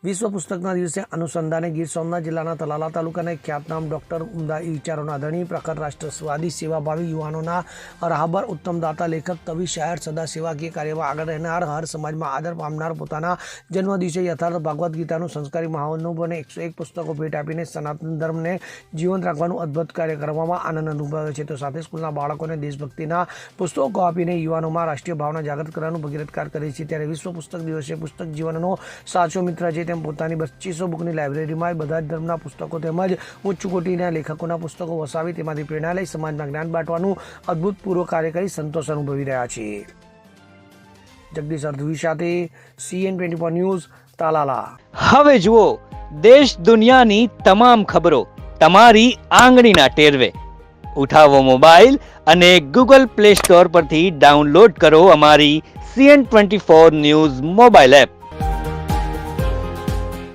વિશ્વ પુસ્તકના દિવસે અનુસંધાને ગીર સોમનાથ જિલ્લાના તલાલા તાલુકાના ખ્યાતનામ ડૉક્ટર ઉમદા વિચારોના અગ્રણી પ્રખર રાષ્ટ્રવાદી સેવાભાવી યુવાનોના રાહબર ઉત્તમ દાતા લેખક કવિ શાયર સદા સેવાકીય કાર્યમાં આગળ રહેનાર હર સમાજમાં આદર પામનાર પોતાના જન્મદિવસે યથાર્થ ભાગવદ્ ગીતાનું સંસ્કારી મહાનુભાવોને 101 પુસ્તકો ભેટ આપીને સનાતન ધર્મને જીવંત રાખવાનું અદ્ભુત કાર્ય કરવામાં આનંદ અનુભવે છે. તો સાથે સ્કૂલના બાળકોને દેશભક્તિના પુસ્તકો આપીને યુવાનોમાં રાષ્ટ્રીય ભાવના જાગૃત કરવાનું ભગીરથ કાર્ય કરે છે. ત્યારે વિશ્વ પુસ્તક દિવસે પુસ્તક જીવનનો સાચો મિત્ર છે. પોતાની 2500 બુકની લાઇબ્રેરીમાં બધા જ ધર્મના પુસ્તકો તેમજ ઉચ્ચ કોટીના લેખકોના પુસ્તકો વસાવી તેમાંથી પ્રેરણા લઈ સમાજમાં જ્ઞાન બાંટવાનું અદ્ભુતપૂર્વ કાર્ય કરી સંતોષ અનુભવી રહ્યા છે. જગદીશ અર્ધવી સાથે CN24 ન્યૂઝ તાલાલા. હવે જુઓ દેશ દુનિયાની તમામ ખબરો તમારી આંગળીના ટેરવે. ઉઠાવો મોબાઈલ અને Google Play Store પરથી ડાઉનલોડ કરો અમારી CN24 ન્યૂઝ મોબાઈલ એપ.